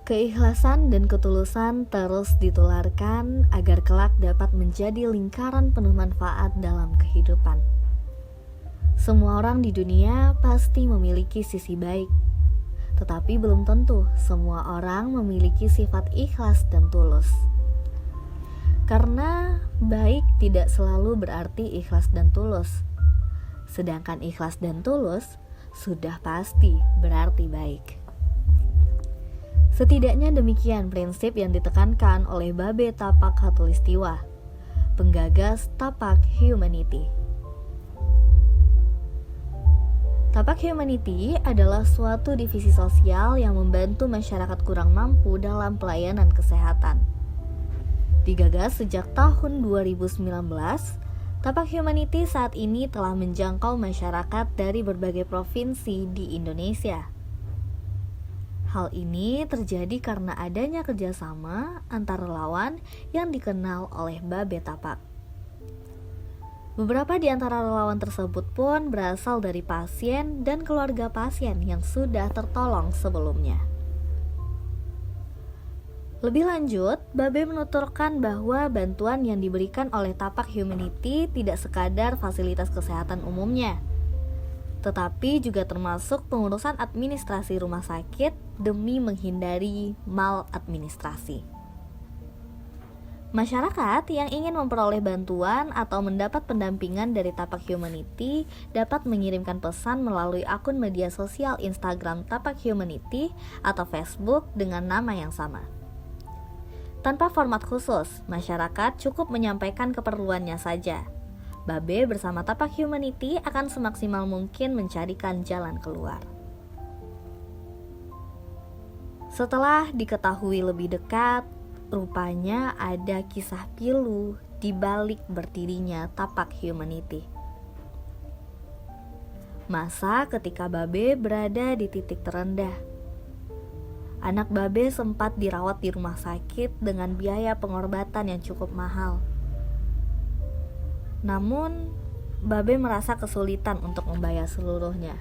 Keikhlasan dan ketulusan terus ditularkan agar kelak dapat menjadi lingkaran penuh manfaat dalam kehidupan. Semua orang di dunia pasti memiliki sisi baik, tetapi belum tentu semua orang memiliki sifat ikhlas dan tulus. Karena baik tidak selalu berarti ikhlas dan tulus, sedangkan ikhlas dan tulus sudah pasti berarti baik. Setidaknya demikian prinsip yang ditekankan oleh Babe Tapak Khatulistiwa, penggagas Tapak Humanity. Tapak Humanity adalah suatu divisi sosial yang membantu masyarakat kurang mampu dalam pelayanan kesehatan. Digagas sejak tahun 2019, Tapak Humanity saat ini telah menjangkau masyarakat dari berbagai provinsi di Indonesia. Hal ini terjadi karena adanya kerjasama antar relawan yang dikenal oleh Babe Tapak. Beberapa di antara relawan tersebut pun berasal dari pasien dan keluarga pasien yang sudah tertolong sebelumnya. Lebih lanjut, Babe menuturkan bahwa bantuan yang diberikan oleh Tapak Humanity tidak sekadar fasilitas kesehatan umumnya, tetapi juga termasuk pengurusan administrasi rumah sakit demi menghindari maladministrasi. Masyarakat yang ingin memperoleh bantuan atau mendapat pendampingan dari Tapak Humanity dapat mengirimkan pesan melalui akun media sosial Instagram Tapak Humanity atau Facebook dengan nama yang sama. Tanpa format khusus, masyarakat cukup menyampaikan keperluannya saja. Babe bersama Tapak Humanity akan semaksimal mungkin mencarikan jalan keluar. Setelah diketahui lebih dekat, rupanya ada kisah pilu di balik berdirinya Tapak Humanity. Masa ketika Babe berada di titik terendah, anak Babe sempat dirawat di rumah sakit dengan biaya pengobatan yang cukup mahal. Namun, Babe merasa kesulitan untuk membayar seluruhnya.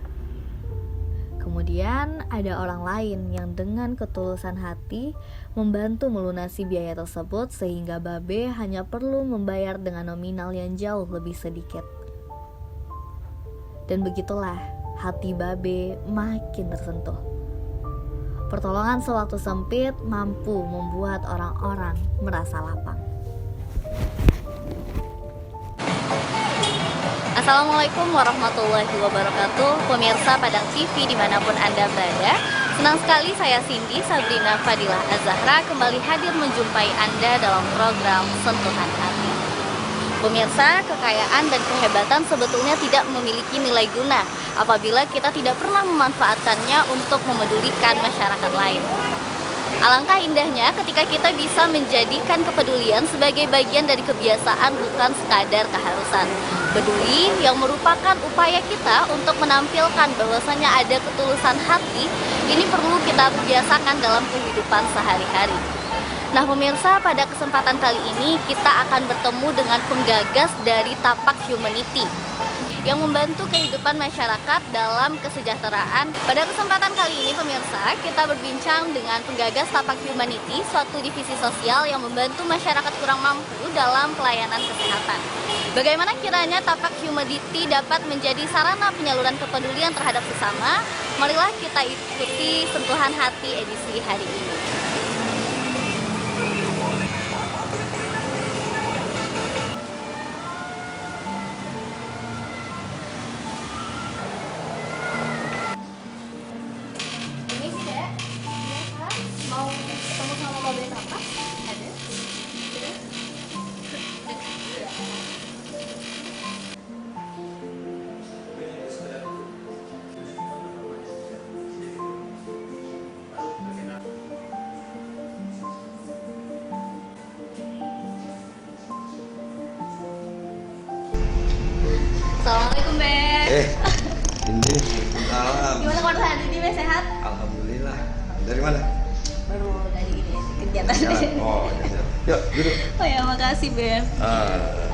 Kemudian ada orang lain yang dengan ketulusan hati membantu melunasi biaya tersebut sehingga Babe hanya perlu membayar dengan nominal yang jauh lebih sedikit. Dan begitulah hati Babe makin tersentuh. Pertolongan sewaktu sempit mampu membuat orang-orang merasa lapang. Assalamualaikum warahmatullahi wabarakatuh. Pemirsa Padang TV dimanapun Anda berada, senang sekali saya Cindy Sabrina Fadilah Az-Zahra kembali hadir menjumpai Anda dalam program Sentuhan Hati. Pemirsa, kekayaan dan kehebatan sebetulnya tidak memiliki nilai guna apabila kita tidak pernah memanfaatkannya untuk memedulikan masyarakat lain. Alangkah indahnya ketika kita bisa menjadikan kepedulian sebagai bagian dari kebiasaan, bukan sekadar keharusan. Peduli yang merupakan upaya kita untuk menampilkan bahwasanya ada ketulusan hati, ini perlu kita biasakan dalam kehidupan sehari-hari. Nah pemirsa, pada kesempatan kali ini kita akan bertemu dengan penggagas dari Tapak Humanity yang membantu kehidupan masyarakat dalam kesejahteraan. Pada kesempatan kali ini pemirsa, kita berbincang dengan penggagas Tapak Humanity, suatu divisi sosial yang membantu masyarakat kurang mampu dalam pelayanan kesehatan. Bagaimana kiranya Tapak Humanity dapat menjadi sarana penyaluran kepedulian terhadap sesama? Marilah kita ikuti Sentuhan Hati edisi hari ini. Mau ketemu sama Babe Tapak? Ada? Assalamualaikum, Be. Ini salam. Gimana kabar hari ini, Be? Sehat? Alhamdulillah. Dari mana? Baru dari ini kegiatan. Oh, iya. Yuk, duduk. Oh ya, makasih Beb.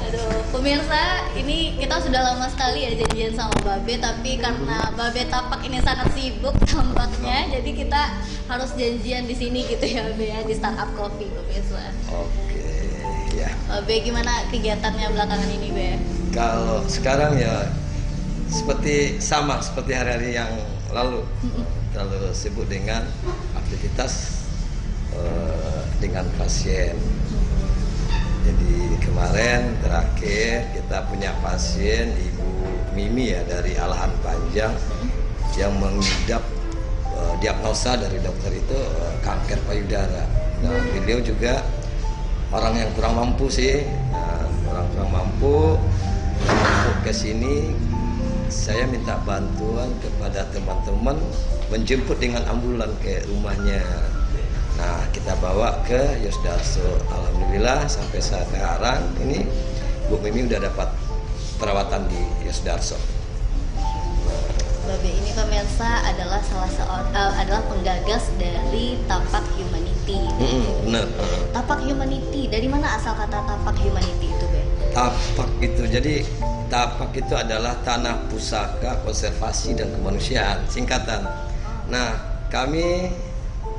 Aduh, pemirsa, ini kita sudah lama sekali ya janjian sama Babe, tapi karena Babe Tapak ini sangat sibuk tampaknya, jadi kita harus janjian di sini gitu ya, Be, ya, di Startup Coffee, pemirsa. Oke, ya. Babe, gimana kegiatannya belakangan ini, Be? Kalau sekarang ya seperti hari-hari yang lalu, terlalu sibuk dengan aktivitas dengan pasien. Jadi kemarin terakhir kita punya pasien Ibu Mimi ya dari Alahan Panjang yang mengidap diagnosa dari dokter itu kanker payudara. Nah, beliau juga orang yang kurang mampu sih, orang kurang mampu. Untuk ke sini saya minta bantuan kepada teman-teman menjemput dengan ambulan ke rumahnya. Nah, kita bawa ke Yosdarso. Alhamdulillah sampai sekarang ini Bu Mimi udah dapat perawatan di Yosdarso. Babe ini pemirsa adalah adalah penggagas dari Tapak Humanity. Benar. Tapak Humanity, dari mana asal kata Tapak Humanity itu, Be? Tapak itu adalah Tanah Pusaka Konservasi dan Kemanusiaan, singkatan. Nah, kami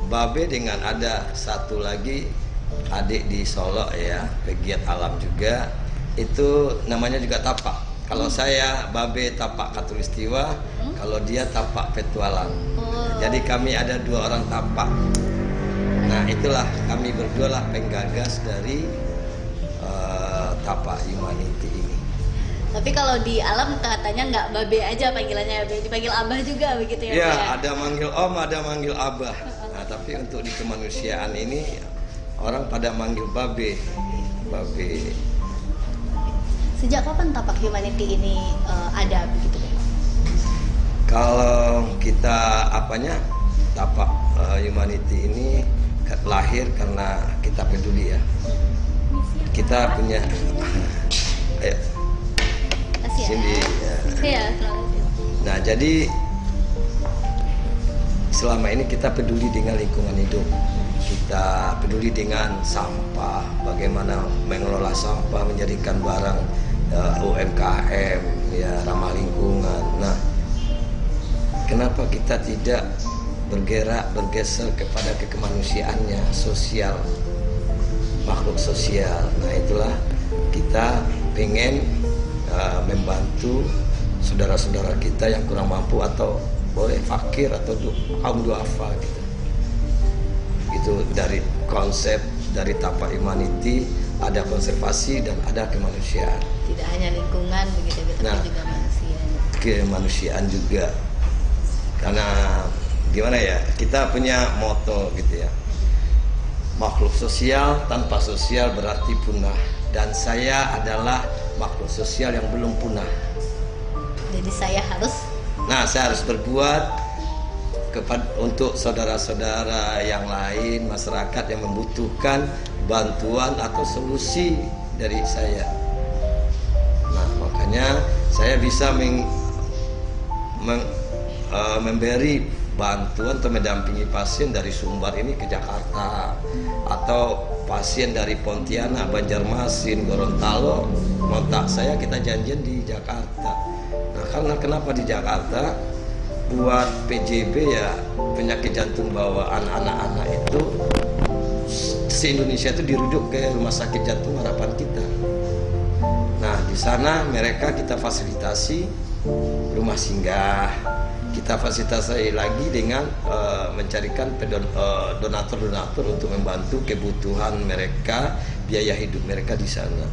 Babe dengan ada satu lagi adik di Solo ya, pegiat alam juga, itu namanya juga Tapak. Kalau saya Babe Tapak Katulistiwa, kalau dia Tapak Petualang. Jadi kami ada dua orang Tapak. Nah, itulah kami berdua lah penggagas dari Tapak Humanity ini. Tapi kalau di alam katanya nggak Babe aja panggilannya, Be, dipanggil Abah juga begitu ya? Ya, Be, ya? ada manggil Om, ada manggil Abah. Nah, tapi untuk di kemanusiaan ini orang pada manggil Babe. Sejak kapan Tapak Humanity ini ada begitu, Be? Kalau kita Tapak Humanity ini lahir karena kita peduli ya. Kita punya ayo Kasih ya. Cindy ya. Iya, selamat. Nah, jadi selama ini kita peduli dengan lingkungan hidup. Kita peduli dengan sampah, bagaimana mengelola sampah, menjadikan barang UMKM ya ramah lingkungan. Nah, kenapa kita tidak bergeser kepada kemanusiaannya, sosial, makhluk sosial. Nah, itulah kita pengen membantu saudara-saudara kita yang kurang mampu atau boleh fakir atau kaum duafa gitu. Itu dari konsep dari Tapak Humanity, ada konservasi dan ada kemanusiaan. Tidak hanya lingkungan begitu, Nah, tapi juga manusia. Kemanusiaan juga. Karena gimana ya? Kita punya moto gitu ya. Makhluk sosial tanpa sosial berarti punah. Dan saya adalah makhluk sosial yang belum punah. Jadi saya harus berbuat untuk saudara-saudara yang lain, masyarakat yang membutuhkan bantuan atau solusi dari saya. Nah, makanya saya bisa memberi bantuan atau mendampingi pasien dari Sumbar ini ke Jakarta, atau pasien dari Pontianak, Banjarmasin, Gorontalo kontak saya, kita janjian di Jakarta. Nah, karena kenapa di Jakarta? Buat PJB ya, penyakit jantung bawaan anak-anak itu se-Indonesia itu dirujuk ke Rumah Sakit Jantung Harapan Kita. Nah, di sana mereka kita fasilitasi rumah singgah. Kita fasilitasi lagi dengan mencarikan donatur-donatur untuk membantu kebutuhan mereka, biaya hidup mereka di sana.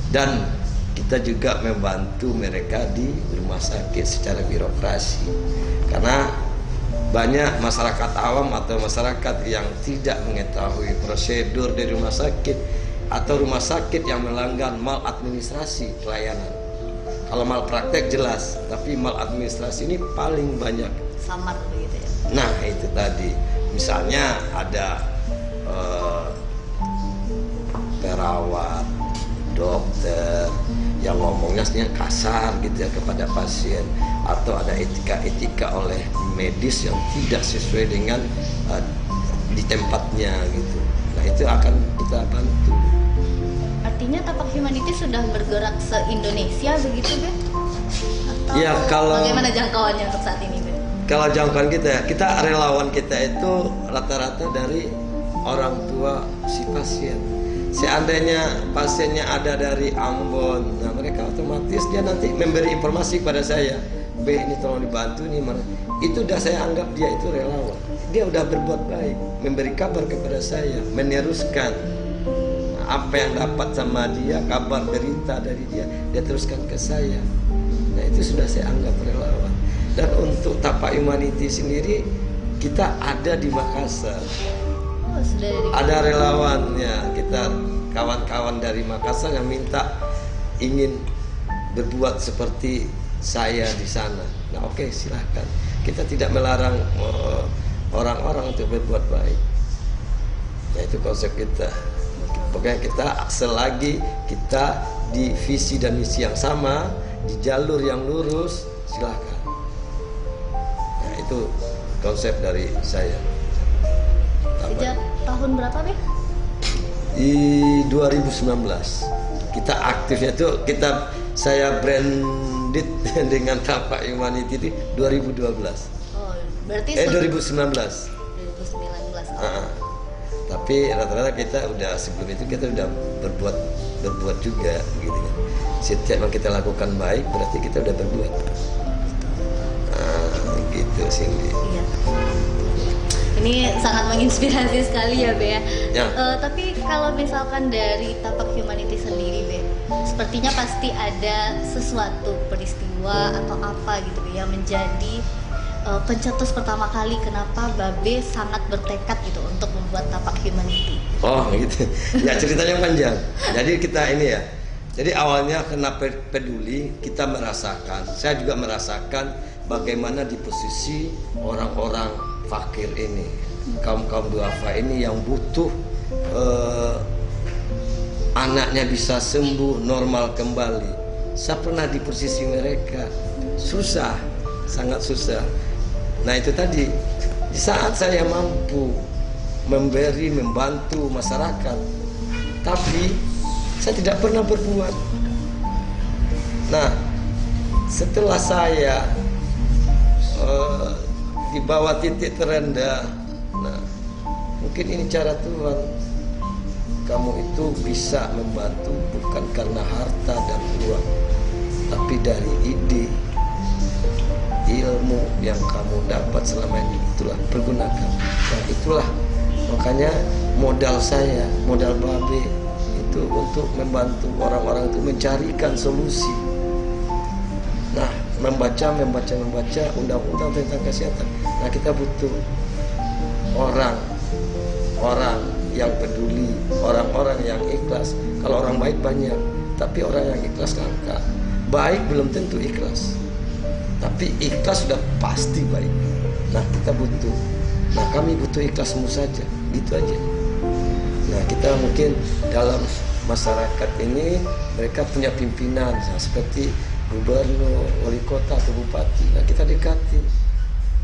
Dan kita juga membantu mereka di rumah sakit secara birokrasi. Karena banyak masyarakat awam atau masyarakat yang tidak mengetahui prosedur dari rumah sakit, atau rumah sakit yang melanggar maladministrasi pelayanan. Kalau malpraktek jelas, tapi maladministrasi ini paling banyak. samar begitu ya. Nah, itu tadi. Misalnya ada perawat, dokter yang ngomongnya kasar gitu ya kepada pasien, atau ada etika-etika oleh medis yang tidak sesuai dengan di tempatnya gitu. Nah, itu akan kita bantu. Artinya Tapak Humanity sudah bergerak se-Indonesia begitu, Be? Atau Ya, kalau- bagaimana jangkauannya untuk saat ini, Be? Kalau jangkauan kita relawan kita itu rata-rata dari orang tua si pasien. Seandainya pasiennya ada dari Ambon, nah mereka otomatis dia nanti memberi informasi kepada saya, B ini tolong dibantu nih mana. Itu udah saya anggap dia itu relawan. Dia udah berbuat baik, memberi kabar kepada saya, meneruskan apa yang dapat sama dia, kabar berita dari dia teruskan ke saya. Nah itu sudah saya anggap relawan. Dan untuk Tapak Humanity sendiri kita ada di Makassar. Oh, sudah dari Ada relawannya, kita kawan-kawan dari Makassar yang minta ingin berbuat seperti saya di sana. Nah oke, silahkan. Kita tidak melarang orang-orang untuk berbuat baik. Nah itu konsep kita. Pokoknya kita selagi kita di visi dan misi yang sama, di jalur yang lurus, silahkan. Nah itu konsep dari saya. sejak tahun berapa, Be? Di 2019 kita aktifnya itu saya branded dengan Tapak Humanity di 2012. Oh, berarti 2019. 2019. Tapi rata-rata kita udah sebelum itu kita udah berbuat juga gitu kan. Setiap yang kita lakukan baik berarti kita udah berbuat. Gitu Cindy. Iya. Ini sangat menginspirasi sekali ya, Be. Ya. Tapi kalau misalkan dari Tapak Humanity sendiri, Be, sepertinya pasti ada sesuatu peristiwa atau apa gitu, Be, yang menjadi pencetus pertama kali kenapa Babe sangat bertekad gitu untuk membuat Tapak Humanity. Oh gitu. Ya ceritanya panjang. Jadi kita ini ya. Jadi awalnya kenapa peduli kita merasakan. Saya juga merasakan bagaimana di posisi orang-orang fakir ini, kaum duafa ini yang butuh anaknya bisa sembuh normal kembali. Saya pernah di posisi mereka, susah, sangat susah. Nah itu tadi, di saat saya mampu memberi, membantu masyarakat, tapi saya tidak pernah berbuat. Nah setelah saya di bawah titik terendah, nah mungkin ini cara Tuhan. Kamu itu bisa membantu bukan karena harta dan uang, tapi dari ide, ilmu yang kamu dapat selama ini, itulah pergunakan. Nah itulah makanya modal saya, modal Babe itu untuk membantu orang-orang itu mencarikan solusi. Nah membaca undang-undang tentang kesehatan. Nah kita butuh orang yang peduli, orang-orang yang ikhlas. Kalau orang baik banyak, tapi orang yang ikhlas langka. Baik belum tentu ikhlas, tapi ikhlas sudah pasti baik. Nah kita butuh. Nah kami butuh ikhlasmu saja, gitu aja. Nah kita mungkin dalam masyarakat ini mereka punya pimpinan seperti gubernur, wali kota, atau bupati. Nah kita dekati,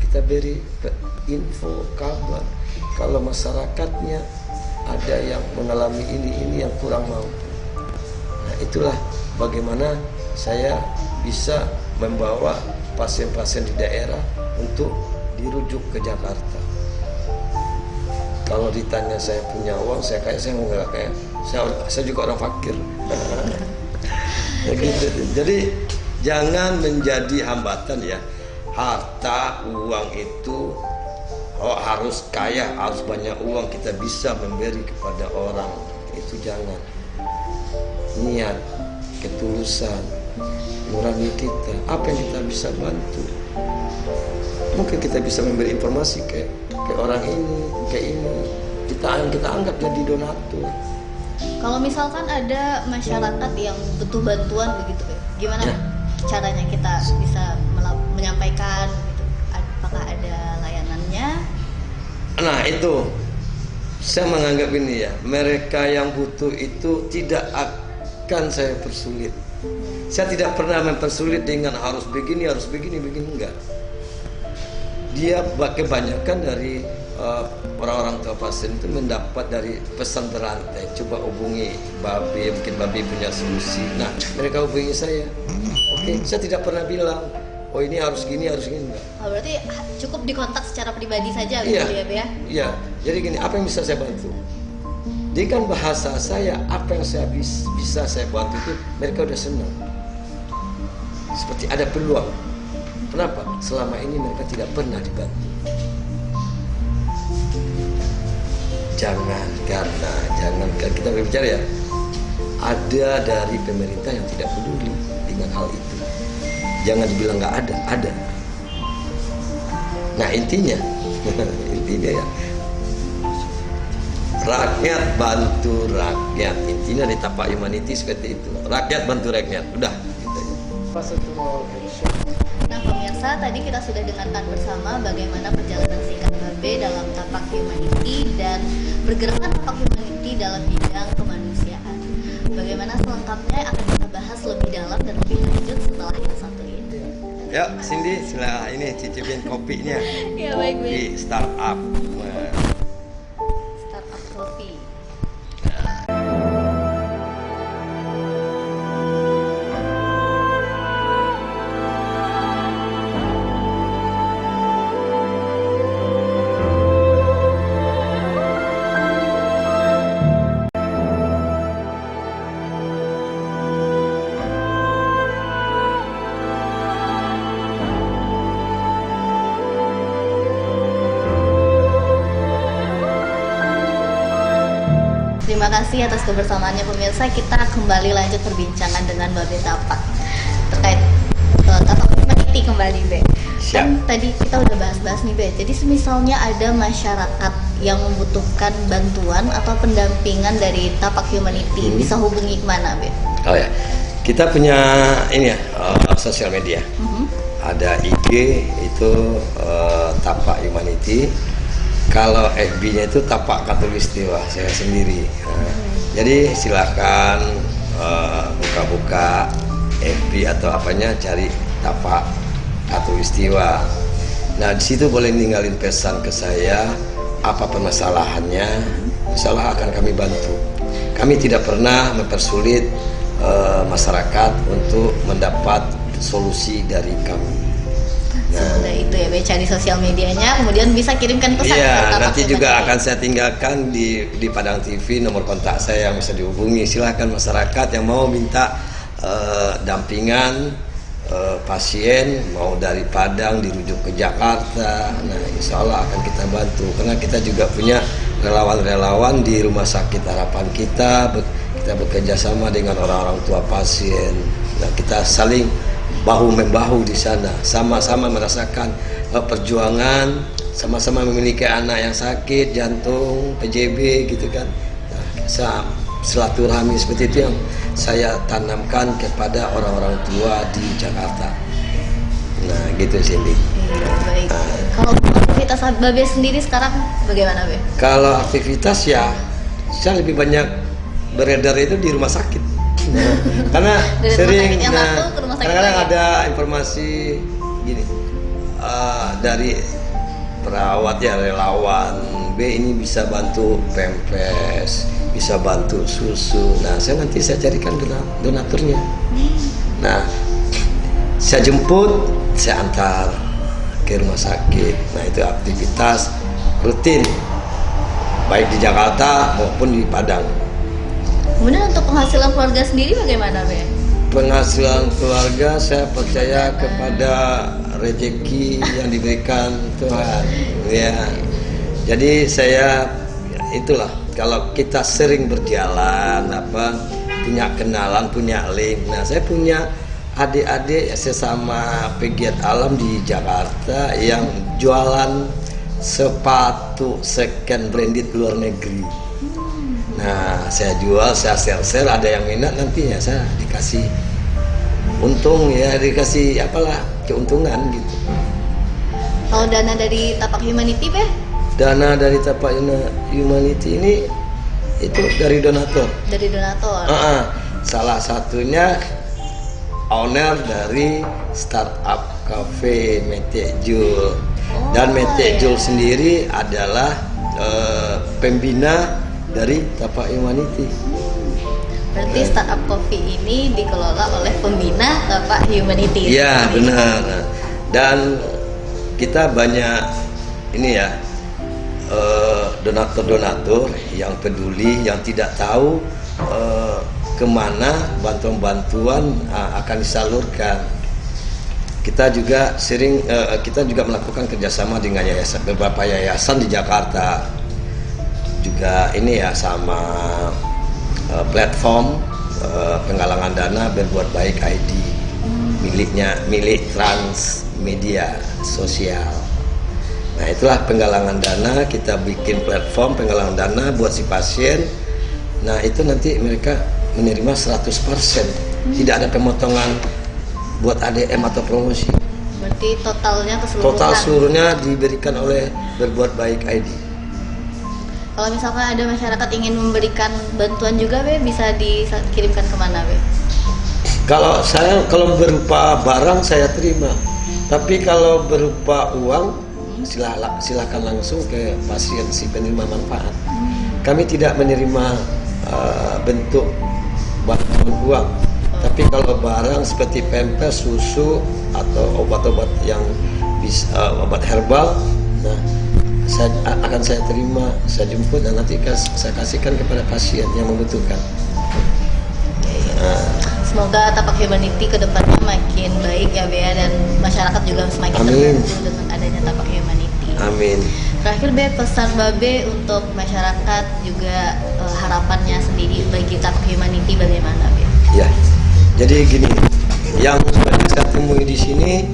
kita beri info, kabar. Kalau masyarakatnya ada yang mengalami ini yang kurang mampu. Nah itulah bagaimana saya bisa membawa pasien-pasien di daerah untuk dirujuk ke Jakarta. Kalau ditanya saya punya uang, saya kaya, saya nggak kaya. Saya juga orang fakir. Gitu. Jadi jangan menjadi hambatan ya. Harta, uang itu harus kaya, harus banyak uang kita bisa memberi kepada orang. Itu jangan. Niat, ketulusan, nurani kita, apa yang kita bisa bantu. Mungkin kita bisa memberi informasi ke orang ini, kayak ini. Kita anggap jadi donatur. Kalau misalkan ada masyarakat yang butuh bantuan begitu, Be, gimana Ya. caranya kita bisa menyampaikan gitu? Apakah ada layanannya? Nah itu saya menganggap ini ya, mereka yang butuh itu tidak akan saya persulit. Saya tidak pernah mempersulit dengan harus begini enggak. Dia kebanyakan dari orang-orang tua pasien itu mendapat dari pesan berantai, coba hubungi Babe, mungkin Babe punya solusi. Nah, mereka hubungi saya. Oke, saya tidak pernah bilang, oh ini harus gini, enggak. Oh, berarti cukup dikontak secara pribadi saja Iya, gitu ya, Be ya? iya. Jadi gini, apa yang bisa saya bantu? Dengan bahasa saya, apa yang saya bisa saya bantu itu, mereka udah senang. Seperti ada peluang. Kenapa? Selama ini mereka tidak pernah dibantu. Jangan kita berbicara ya. Ada dari pemerintah yang tidak peduli dengan hal itu. Jangan dibilang nggak ada. Nah intinya ya. Rakyat bantu rakyat. Intinya di Tapak Humanity seperti itu. Rakyat bantu rakyat. Udah. Gitu aja. Nah pemirsa, tadi kita sudah dengarkan bersama bagaimana perjalanan singkat Babe dalam Tapak Humanity dan pergerakan Tapak Humanity dalam bidang kemanusiaan. Bagaimana selengkapnya akan kita bahas lebih dalam dan lebih lanjut setelah yang satu ini. Ya, Cindy, silakan ini cicipin kopinya. Ya, baik, Kopi startup. Startup Coffee. Terima kasih atas kebersamaannya pemirsa. Kita kembali lanjut perbincangan dengan Babe Tapak terkait Tapak Humanity kembali, Be. Kan tadi kita udah bahas-bahas nih, Be. Jadi misalnya ada masyarakat yang membutuhkan bantuan atau pendampingan dari Tapak Humanity, bisa hubungi kemana, Be? Oh ya, kita punya ini ya, sosial media. Ada IG itu Tapak Humanity. Kalau FB-nya itu Tapak Katulistiwa, saya sendiri. Jadi silakan buka-buka FB atau apanya, cari Tapak Katulistiwa. Nah di situ boleh ninggalin pesan ke saya, apa permasalahannya, insyaallah akan kami bantu. Kami tidak pernah mempersulit masyarakat untuk mendapat solusi dari kami. Nah, itu ya, Be, cari sosial medianya, kemudian bisa kirimkan pesan ke Iya, Tapak nanti juga Humanity. akan saya tinggalkan di Padang TV nomor kontak saya yang bisa dihubungi. Silahkan masyarakat yang mau minta dampingan pasien, mau dari Padang dirujuk ke Jakarta. Nah, insya Allah akan kita bantu. Karena kita juga punya relawan-relawan di Rumah Sakit Harapan kita. Kita bekerja sama dengan orang-orang tua pasien. Nah, kita saling bahu-membahu di sana, sama-sama merasakan perjuangan, sama-sama memiliki anak yang sakit, jantung, PJB gitu kan. Nah, silaturahmi seperti itu yang saya tanamkan kepada orang-orang tua di Jakarta. Nah, gitu Cindy. Baik. Kalau aktivitas Babe sendiri sekarang bagaimana, Be? Kalau aktivitas ya, saya lebih banyak beredar itu di rumah sakit. Karena Dari sering, rumah sakit yang satu ke rumah sakit kadang-kadang lain. ada informasi gini dari perawat ya, relawan B ini bisa bantu pempes, bisa bantu susu. Nah, nanti saya carikan donaturnya. Nah, saya jemput, saya antar ke rumah sakit. Nah, itu aktivitas rutin baik di Jakarta maupun di Padang. Kemudian untuk penghasilan keluarga sendiri bagaimana, Be? Penghasilan keluarga saya percaya kepada rezeki yang diberikan Tuhan. Ya. Jadi saya itulah, kalau kita sering berjalan punya kenalan, punya link. Nah, saya punya adik-adik sesama pegiat alam di Jakarta yang jualan sepatu second branded luar negeri. Nah, saya jual, saya share, ada yang minat, nantinya saya dikasih untung ya, dikasih keuntungan gitu. Kalau dana dari Tapak Humanity, Be? Dana dari Tapak Humanity ini itu dari donatur. Dari donatur. Salah satunya owner dari startup cafe Metek Jul. Dan Mete Jul sendiri adalah pembina dari Tapak Humanity. Berarti startup coffee ini dikelola oleh pembina Tapak Humanity. Iya, benar. Dan kita banyak ini ya, donatur-donatur yang peduli, yang tidak tahu kemana bantuan-bantuan akan disalurkan. Kita juga kita juga melakukan kerjasama dengan beberapa yayasan di Jakarta. Juga ini ya, sama platform penggalangan dana Berbuat Baik ID milik Transmedia Sosial. Nah, itulah penggalangan dana, kita bikin platform penggalangan dana buat si pasien. Nah, itu nanti mereka menerima 100%. Tidak ada pemotongan buat ADM atau promosi. Berarti totalnya keseluruhan. Total seluruhnya diberikan oleh Berbuat Baik ID. Kalau misalkan ada masyarakat ingin memberikan bantuan juga, Be, bisa dikirimkan kemana, Be? Kalau berupa barang saya terima. Tapi kalau berupa uang, silakan langsung ke pasien si penerima manfaat. Kami tidak menerima bentuk bantuan uang. Tapi kalau barang seperti pampers, susu, atau obat-obat yang obat herbal, nah saya terima, saya jemput dan nanti saya kasihkan kepada pasien yang membutuhkan. Semoga Tapak Humanity kedepannya makin baik ya, Bea, dan masyarakat juga semakin terbantu dengan adanya Tapak Humanity. Amin. Terakhir, Be, pesan Babe untuk masyarakat juga harapannya sendiri bagi Tapak Humanity bagaimana, Be? Ya, jadi gini, yang saya temui di sini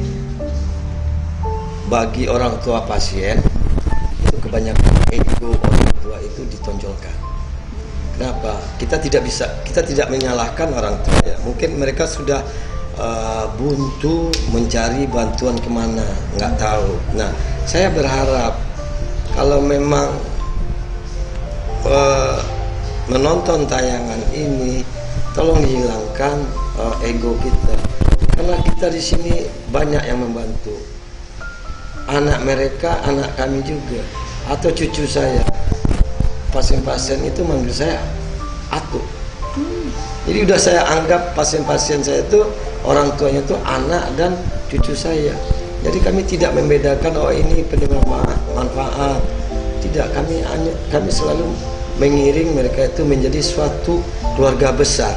bagi orang tua pasien itu kebanyakan ego orang tua itu ditonjolkan. Kenapa? Kita tidak menyalahkan orang tua ya. Mungkin mereka sudah buntu mencari bantuan kemana, nggak tahu. Nah, saya berharap kalau memang menonton tayangan ini, tolong dihilangkan ego kita, karena kita di sini banyak yang membantu. Anak mereka, anak kami juga, atau cucu saya. Pasien-pasien itu manggil saya Atu. Jadi udah saya anggap pasien-pasien saya itu orang tuanya itu anak dan cucu saya. Jadi kami tidak membedakan ini penerima manfaat. Tidak, kami selalu mengiring mereka itu menjadi suatu keluarga besar.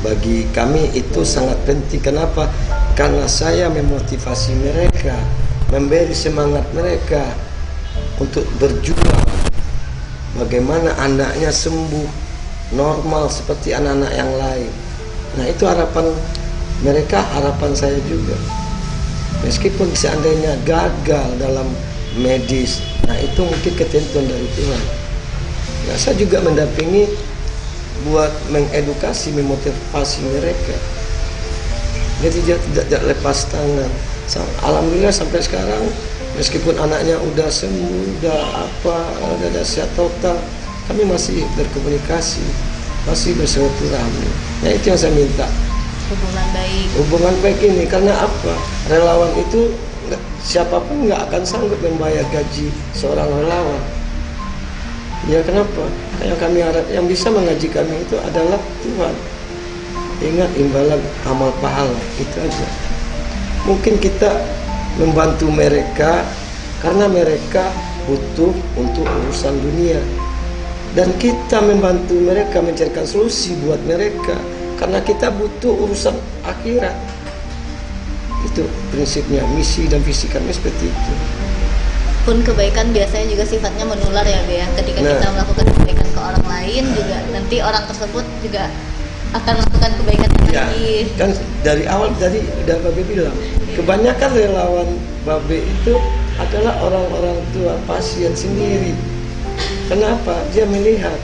Bagi kami itu sangat penting. Kenapa? Karena saya memotivasi mereka, memberi semangat mereka untuk berjuang. Bagaimana anaknya sembuh normal seperti anak-anak yang lain. Nah, itu harapan mereka, harapan saya juga. Meskipun seandainya gagal dalam medis, nah itu mungkin ketentuan dari Tuhan. Nah, saya juga mendampingi buat mengedukasi, memotivasi mereka. Jadi dia tidak lepas tangan. Alhamdulillah sampai sekarang, meskipun anaknya udah sembuh, udah sehat total, kami masih berkomunikasi, masih bersilaturahmi. Nah, itu yang saya minta. Hubungan baik ini, karena apa? Relawan itu siapapun nggak akan sanggup membayar gaji seorang relawan. Ya, kenapa? Yang kami harap, yang bisa mengaji kami itu adalah Tuhan. Ingat imbalan amal pahala, itu aja. Mungkin kita membantu mereka karena mereka butuh untuk urusan dunia, dan kita membantu mereka mencarikan solusi buat mereka karena kita butuh urusan akhirat. Itu prinsipnya, misi dan visi kami seperti itu. Pun kebaikan biasanya juga sifatnya menular ya, Bea. Ketika kita melakukan kebaikan ke orang lain, juga nanti orang tersebut juga akan melakukan kebaikan lagi. Kan dari awal tadi udah Babe bilang, kebanyakan relawan Babe itu adalah orang-orang tua pasien sendiri. Kenapa? Dia melihat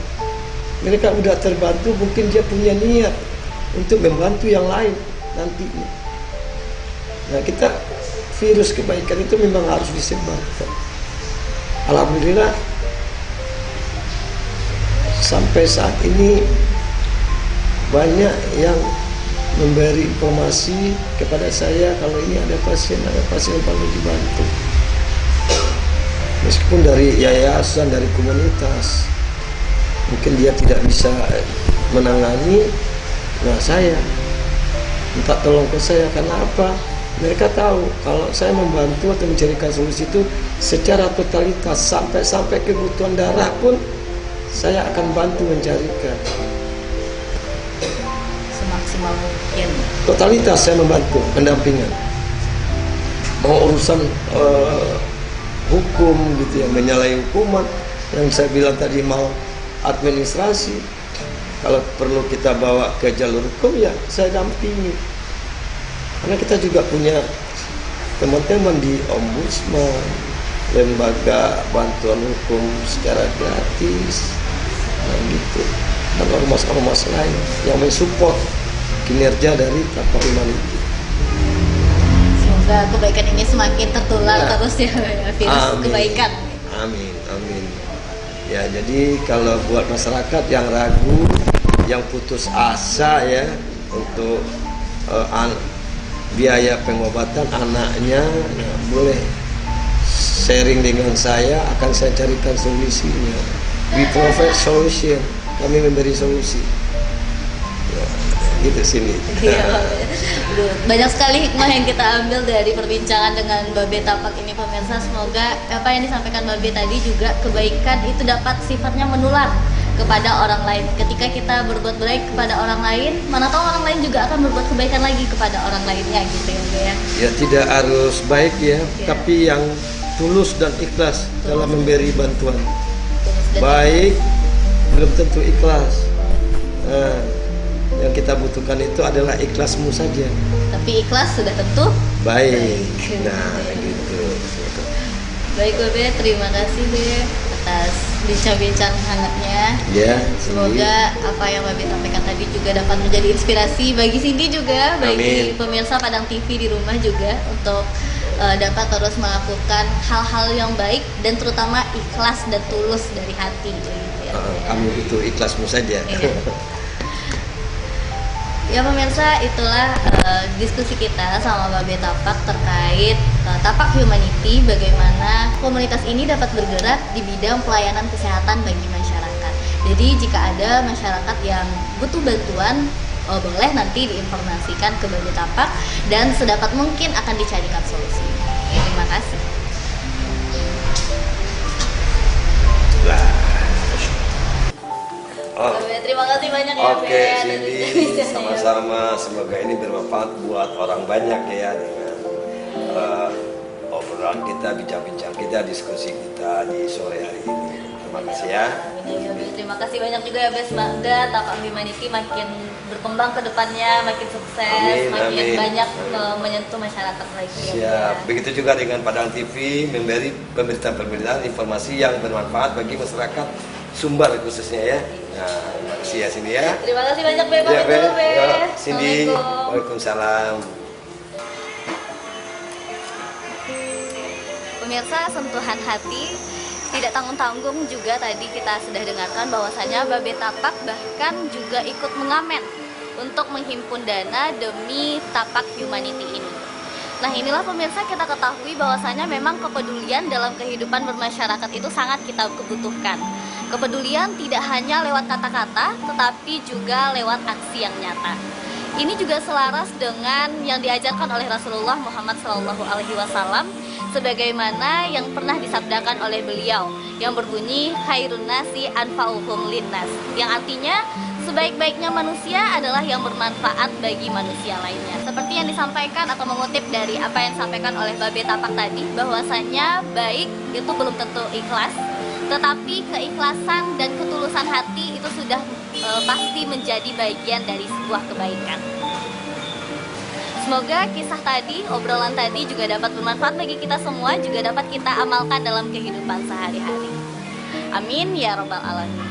mereka udah terbantu, mungkin dia punya niat untuk membantu yang lain nantinya. Nah, kita virus kebaikan itu memang harus disebarkan. Alhamdulillah sampai saat ini banyak yang memberi informasi kepada saya kalau ini ada pasien yang perlu dibantu. meskipun dari yayasan, dari komunitas, mungkin dia tidak bisa menangani. Nah, saya minta tolong ke saya, karena apa? Mereka tahu kalau saya membantu atau mencarikan solusi itu secara totalitas, sampai kebutuhan darah pun saya akan bantu mencarikan. Semaksimal mungkin. Totalitas saya membantu pendampingan. Mau urusan hukum gitu ya, menyalahi hukuman, yang saya bilang tadi mau administrasi, kalau perlu kita bawa ke jalur hukum ya saya dampingi. Karena kita juga punya teman-teman di Ombudsman, lembaga bantuan hukum secara gratis, nah gitu, dan ormas-ormas lain yang mensupport kinerja dari Tapak Humanity. Semoga kebaikan ini semakin tertular Ya. terus ya, virus Amin. kebaikan. Amin, amin. Ya, jadi kalau buat masyarakat yang ragu, yang putus asa ya untuk biaya pengobatan anaknya, ya, boleh sharing dengan saya, akan saya carikan solusinya. We provide solution, kami memberi solusi. Ya, gitu sini. Iya, Aduh, banyak sekali hikmah yang kita ambil dari perbincangan dengan Babe Tapak ini pemirsa. Semoga apa yang disampaikan Babe tadi juga, kebaikan itu dapat sifatnya menular kepada orang lain. Ketika kita berbuat baik kepada orang lain, mana tahu orang lain juga akan berbuat kebaikan lagi kepada orang lainnya gitu ya, Babe ya. Ya, tidak harus baik ya, Ya. tapi yang tulus dan ikhlas dalam memberi bantuan. Tulus dan Baik belum tentu ikhlas. Nah, yang kita butuhkan itu adalah ikhlasmu saja. tapi ikhlas sudah tentu Baik. Baik. Nah, gitu. baik. Babe, terima kasih Be atas bincang-bincang hangatnya. Ya. Semoga apa yang Babe sampaikan tadi juga dapat menjadi inspirasi bagi Cindy juga, bagi Amin. pemirsa Padang TV di rumah juga, untuk dapat terus melakukan hal-hal yang baik dan terutama ikhlas dan tulus dari hati gitu ya. Kamu itu ikhlasmu saja. Iya. Ya pemirsa, itulah diskusi kita sama Babe Tapak terkait Tapak Humanity, bagaimana komunitas ini dapat bergerak di bidang pelayanan kesehatan bagi masyarakat. Jadi jika ada masyarakat yang butuh bantuan, boleh nanti diinformasikan ke Babe Tapak dan sedapat mungkin akan dicarikan solusi. Terima kasih. Oh, Babe, terima kasih banyak ya oke, Be, atas Cindy, bincang-bincangnya. sama-sama. Semoga ini bermanfaat buat orang banyak ya, dengan obrolan kita, bincang-bincang kita, diskusi kita di sore hari ini. Terima kasih ya. Iya, Be. Terima kasih banyak juga ya Be, semoga Tapak Humanity makin berkembang ke depannya, makin sukses, Amin, makin amin. banyak Amin. menyentuh masyarakat lagi ya, Be. Siap. Begitu juga dengan Padang TV, memberi pemberitaan informasi yang bermanfaat bagi masyarakat Sumbar khususnya ya. Nah, terima kasih ya Cindy ya. Terima kasih banyak Be, Ya, pamit dulu Be. Ya, Cindy. Assalamualaikum. Waalaikumsalam. Pemirsa, sentuhan hati tidak tanggung-tanggung juga tadi kita sudah dengarkan bahwasanya Babe Tapak bahkan juga ikut mengamen untuk menghimpun dana demi Tapak Humanity ini. Nah, inilah pemirsa, kita ketahui bahwasanya memang kepedulian dalam kehidupan bermasyarakat itu sangat kita kebutuhkan. Kepedulian tidak hanya lewat kata-kata, tetapi juga lewat aksi yang nyata. Ini juga selaras dengan yang diajarkan oleh Rasulullah Muhammad SAW, sebagaimana yang pernah disabdakan oleh beliau, yang berbunyi khairun nasi anfa'uhum linnas, yang artinya sebaik-baiknya manusia adalah yang bermanfaat bagi manusia lainnya. Seperti yang disampaikan atau mengutip dari apa yang disampaikan oleh Babe Tapak tadi, bahwasanya baik itu belum tentu ikhlas, tetapi keikhlasan dan ketulusan hati itu sudah pasti menjadi bagian dari sebuah kebaikan. Semoga kisah tadi, obrolan tadi juga dapat bermanfaat bagi kita semua, juga dapat kita amalkan dalam kehidupan sehari-hari. Amin ya robbal alamin.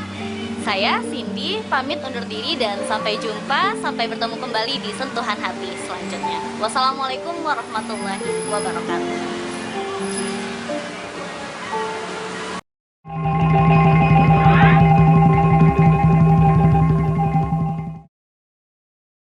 Saya Cindy pamit undur diri dan sampai jumpa, sampai bertemu kembali di sentuhan hati selanjutnya. Wassalamualaikum warahmatullahi wabarakatuh.